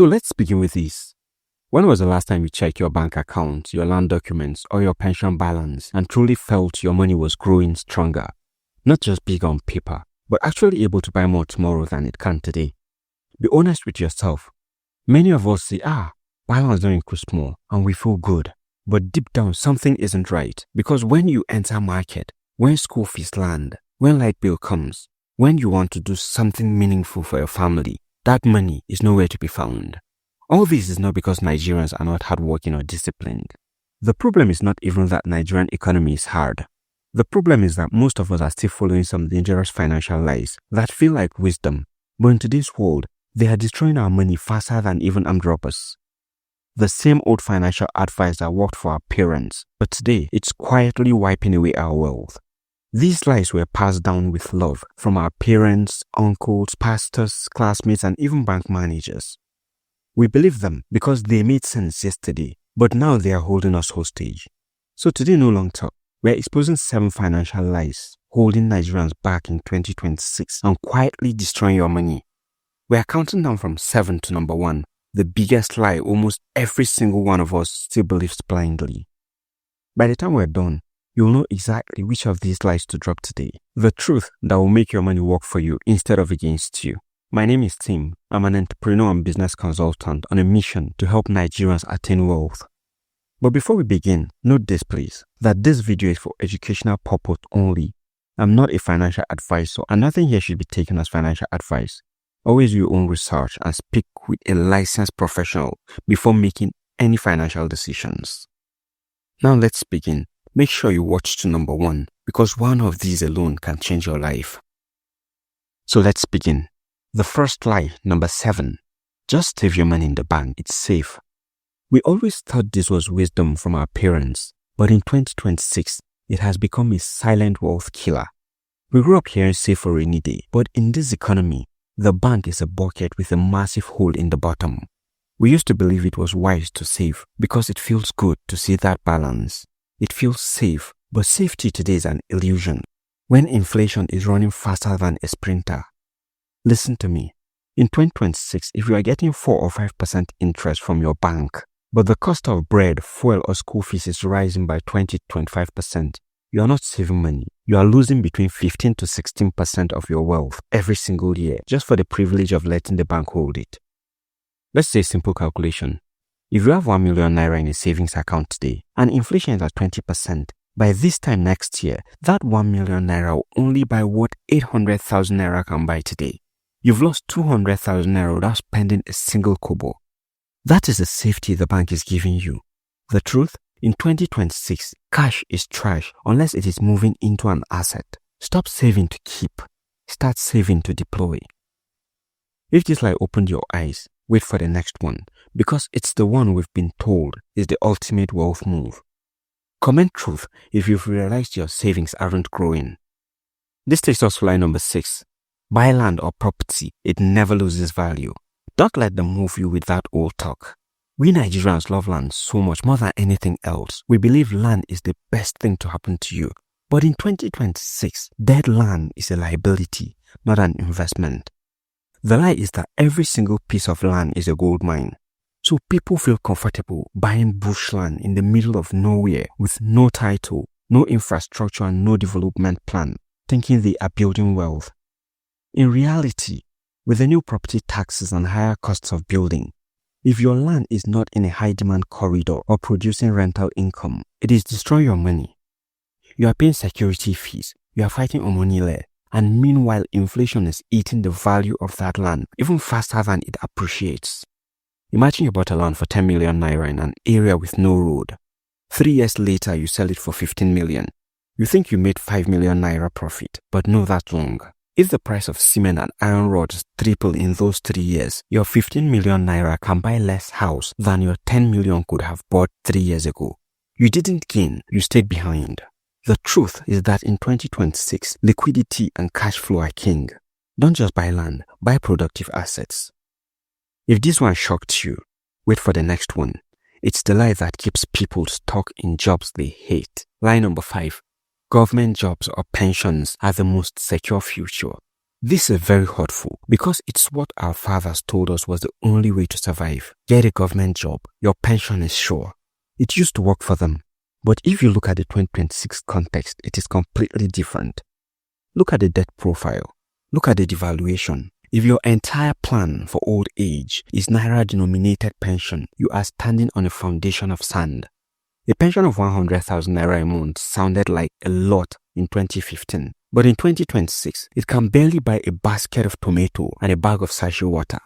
So let's begin with this. When was the last time you checked your bank account, your land documents, or your pension balance and truly felt your money was growing stronger? Not just big on paper, but actually able to buy more tomorrow than it can today. Be honest with yourself. Many of us say, balance don't increase more, and we feel good. But deep down, something isn't right. Because when you enter market, when school fees land, when light bill comes, when you want to do something meaningful for your family, that money is nowhere to be found. All this is not because Nigerians are not hardworking or disciplined. The problem is not even that Nigerian economy is hard. The problem is that most of us are still following some dangerous financial lies that feel like wisdom, but in today's world, they are destroying our money faster than even armed robbers. The same old financial advice that worked for our parents, but today it's quietly wiping away our wealth. These lies were passed down with love from our parents, uncles, pastors, classmates, and even bank managers. We believed them because they made sense yesterday, but now they are holding us hostage. So today, no long talk. We are exposing 7 financial lies holding Nigerians back in 2026 and quietly destroying your money. We are counting down from 7 to number 1, the biggest lie almost every single one of us still believes blindly. By the time we're done, you'll know exactly which of these lies to drop today. The truth that will make your money work for you instead of against you. My name is Tim. I'm an entrepreneur and business consultant on a mission to help Nigerians attain wealth. But before we begin, note this please, that this video is for educational purpose only. I'm not a financial advisor and nothing here should be taken as financial advice. Always do your own research and speak with a licensed professional before making any financial decisions. Now let's begin. Make sure you watch to number 1 because one of these alone can change your life. So let's begin. The first lie, number 7. Just save your money in the bank, it's safe. We always thought this was wisdom from our parents, but in 2026, it has become a silent wealth killer. We grew up hearing save for rainy day, but in this economy, the bank is a bucket with a massive hole in the bottom. We used to believe it was wise to save because it feels good to see that balance. It feels safe, but safety today is an illusion when inflation is running faster than a sprinter. Listen to me. In 2026, if you are getting 4 or 5% interest from your bank, but the cost of bread, fuel, or school fees is rising by 20 to 25%, you are not saving money. You are losing between 15 to 16% of your wealth every single year just for the privilege of letting the bank hold it. Let's say a simple calculation. If you have 1 million naira in a savings account today and inflation is at 20%, by this time next year, that 1 million naira will only buy what 800,000 naira can buy today. You've lost 200,000 naira without spending a single kobo. That is the safety the bank is giving you. The truth? In 2026, cash is trash unless it is moving into an asset. Stop saving to keep. Start saving to deploy. If this lie opened your eyes, wait for the next one, because it's the one we've been told is the ultimate wealth move. Comment truth if you've realized your savings aren't growing. This takes us to lie number 6. Buy land or property, it never loses value. Don't let them move you with that old talk. We Nigerians love land so much more than anything else. We believe land is the best thing to happen to you. But in 2026, dead land is a liability, not an investment. The lie is that every single piece of land is a gold mine. So people feel comfortable buying bushland in the middle of nowhere with no title, no infrastructure and no development plan, thinking they are building wealth. In reality, with the new property taxes and higher costs of building, if your land is not in a high demand corridor or producing rental income, it is destroying your money. You are paying security fees, you are fighting omonile, and meanwhile inflation is eating the value of that land even faster than it appreciates. Imagine you bought a land for 10 million naira in an area with no road. 3 years later, you sell it for 15 million. You think you made 5 million naira profit, but no, that's wrong. If the price of cement and iron rods triple in those 3 years, your 15 million naira can buy less house than your 10 million could have bought 3 years ago. You didn't gain, you stayed behind. The truth is that in 2026, liquidity and cash flow are king. Don't just buy land, buy productive assets. If this one shocked you, wait for the next one. It's the lie that keeps people stuck in jobs they hate. Lie number 5. Government jobs or pensions are the most secure future. This is very hurtful because it's what our fathers told us was the only way to survive. Get a government job, your pension is sure. It used to work for them. But if you look at the 2026 context, it is completely different. Look at the debt profile. Look at the devaluation. If your entire plan for old age is Naira denominated pension, you are standing on a foundation of sand. A pension of 100,000 Naira a month sounded like a lot in 2015. But in 2026, it can barely buy a basket of tomato and a bag of sachet water.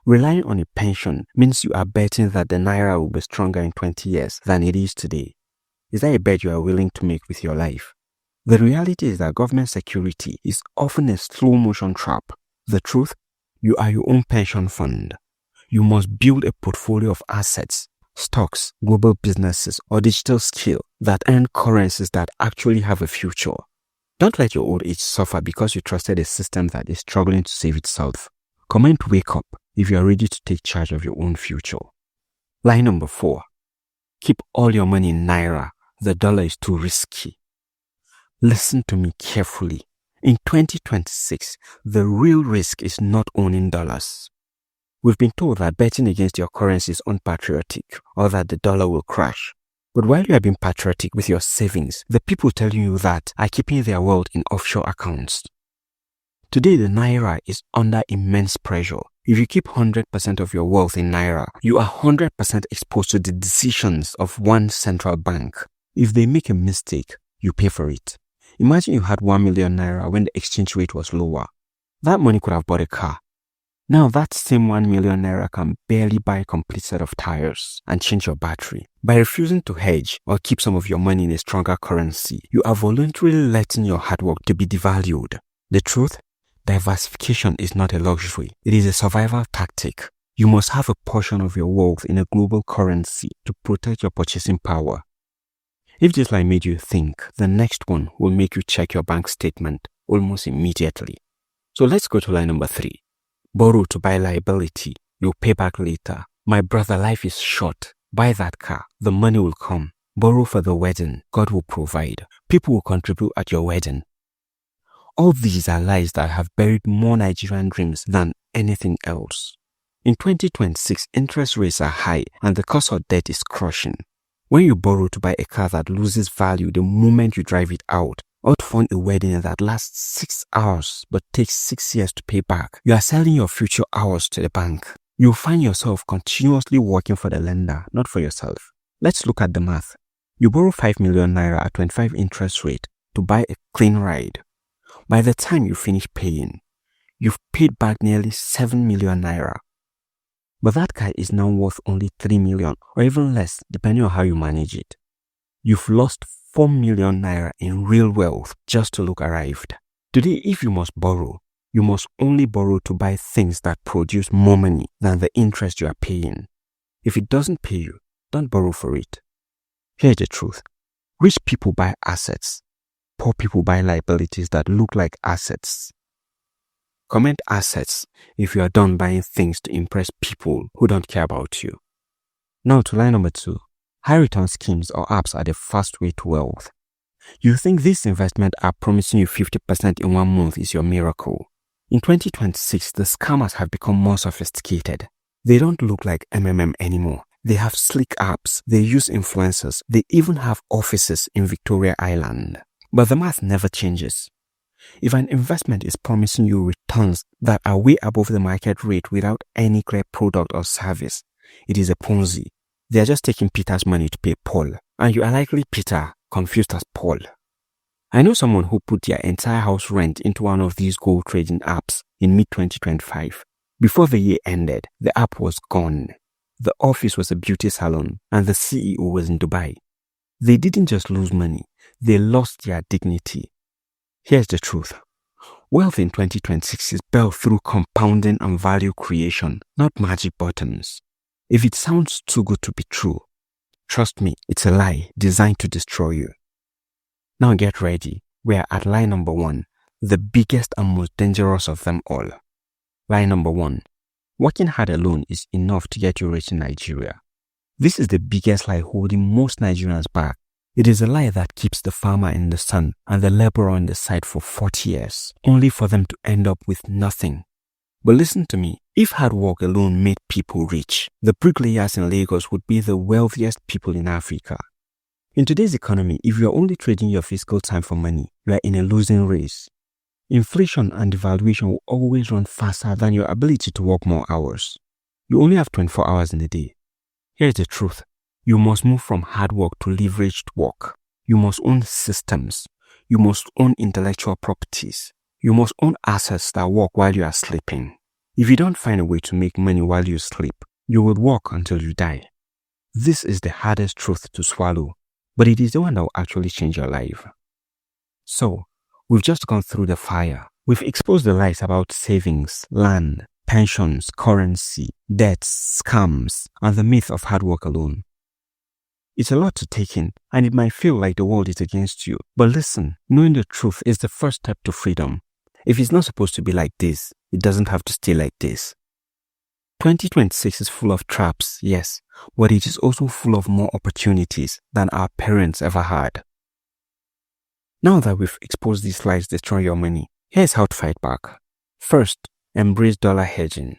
Relying on a pension means you are betting that the Naira will be stronger in 20 years than it is today. Is that a bet you are willing to make with your life? The reality is that government security is often a slow-motion trap. The truth? You are your own pension fund. You must build a portfolio of assets, stocks, global businesses, or digital skill that earn currencies that actually have a future. Don't let your old age suffer because you trusted a system that is struggling to save itself. Comment wake up if you are ready to take charge of your own future. Line number 4. Keep all your money in Naira. The dollar is too risky. Listen to me carefully. In 2026, the real risk is not owning dollars. We've been told that betting against your currency is unpatriotic or that the dollar will crash. But while you are being patriotic with your savings, the people telling you that are keeping their wealth in offshore accounts. Today, the Naira is under immense pressure. If you keep 100% of your wealth in Naira, you are 100% exposed to the decisions of one central bank. If they make a mistake, you pay for it. Imagine you had 1 million Naira when the exchange rate was lower. That money could have bought a car. Now that same 1 million Naira can barely buy a complete set of tires and change your battery. By refusing to hedge or keep some of your money in a stronger currency, you are voluntarily letting your hard work to be devalued. The truth? Diversification is not a luxury. It is a survival tactic. You must have a portion of your wealth in a global currency to protect your purchasing power. If this line made you think, the next one will make you check your bank statement almost immediately. So let's go to line number 3. Borrow to buy liability. You'll pay back later. My brother, life is short. Buy that car. The money will come. Borrow for the wedding. God will provide. People will contribute at your wedding. All these are lies that have buried more Nigerian dreams than anything else. In 2026, interest rates are high and the cost of debt is crushing. When you borrow to buy a car that loses value the moment you drive it out, or to fund a wedding that lasts 6 hours but takes 6 years to pay back, you are selling your future hours to the bank. You'll find yourself continuously working for the lender, not for yourself. Let's look at the math. You borrow 5 million Naira at 25 interest rate to buy a clean ride. By the time you finish paying, you've paid back nearly 7 million Naira. But that car is now worth only 3 million or even less depending on how you manage it. You've lost 4 million Naira in real wealth just to look arrived. Today, if you must borrow, you must only borrow to buy things that produce more money than the interest you are paying. If it doesn't pay you, don't borrow for it. Here's the truth. Rich people buy assets. Poor people buy liabilities that look like assets. Comment assets if you are done buying things to impress people who don't care about you. Now to line number 2. High return schemes or apps are the fast way to wealth. You think this investment app promising you 50% in 1 month is your miracle. In 2026, the scammers have become more sophisticated. They don't look like MMM anymore. They have slick apps, they use influencers, they even have offices in Victoria Island. But the math never changes. If an investment is promising you returns that are way above the market rate without any clear product or service, it is a Ponzi. They are just taking Peter's money to pay Paul, and you are likely Peter confused as Paul. I know someone who put their entire house rent into one of these gold trading apps in mid-2025. Before the year ended, the app was gone. The office was a beauty salon, and the CEO was in Dubai. They didn't just lose money, they lost their dignity. Here's the truth. Wealth in 2026 is built through compounding and value creation, not magic buttons. If it sounds too good to be true, trust me, it's a lie designed to destroy you. Now get ready. We are at line number 1, the biggest and most dangerous of them all. Line number 1. Working hard alone is enough to get you rich in Nigeria. This is the biggest lie holding most Nigerians back. It is a lie that keeps the farmer in the sun and the laborer on the side for 40 years, only for them to end up with nothing. But listen to me, if hard work alone made people rich, the bricklayers in Lagos would be the wealthiest people in Africa. In today's economy, if you are only trading your physical time for money, you are in a losing race. Inflation and devaluation will always run faster than your ability to work more hours. You only have 24 hours in a day. Here's the truth. You must move from hard work to leveraged work. You must own systems. You must own intellectual properties. You must own assets that work while you are sleeping. If you don't find a way to make money while you sleep, you will work until you die. This is the hardest truth to swallow, but it is the one that will actually change your life. So, we've just gone through the fire. We've exposed the lies about savings, land, pensions, currency, debts, scams, and the myth of hard work alone. It's a lot to take in, and it might feel like the world is against you. But listen, knowing the truth is the first step to freedom. If it's not supposed to be like this, it doesn't have to stay like this. 2026 is full of traps, yes, but it is also full of more opportunities than our parents ever had. Now that we've exposed these lies destroy your money, here's how to fight back. First, embrace dollar hedging.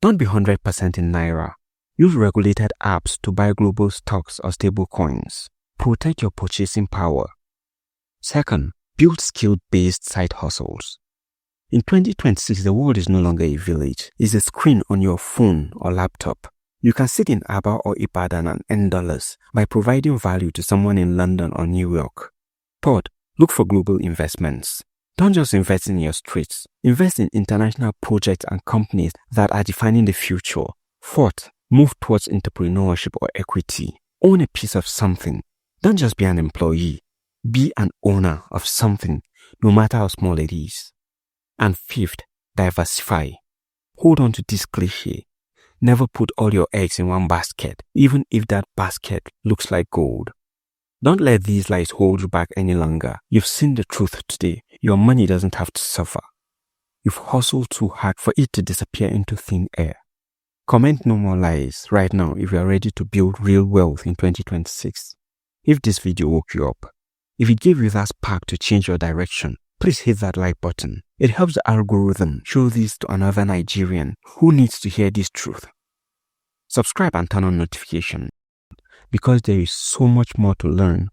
Don't be 100% in Naira. Use regulated apps to buy global stocks or stable coins. Protect your purchasing power. Second, build skill-based side hustles. In 2026, the world is no longer a village. It's a screen on your phone or laptop. You can sit in Aba or Ibadan and earn dollars by providing value to someone in London or New York. Third, look for global investments. Don't just invest in your streets. Invest in international projects and companies that are defining the future. Fourth, move towards entrepreneurship or equity. Own a piece of something. Don't just be an employee. Be an owner of something, no matter how small it is. And fifth, diversify. Hold on to this cliché. Never put all your eggs in one basket, even if that basket looks like gold. Don't let these lies hold you back any longer. You've seen the truth today. Your money doesn't have to suffer. You've hustled too hard for it to disappear into thin air. Comment no more lies right now if you are ready to build real wealth in 2026. If this video woke you up, if it gave you that spark to change your direction, please hit that like button. It helps the algorithm show this to another Nigerian who needs to hear this truth. Subscribe and turn on notifications because there is so much more to learn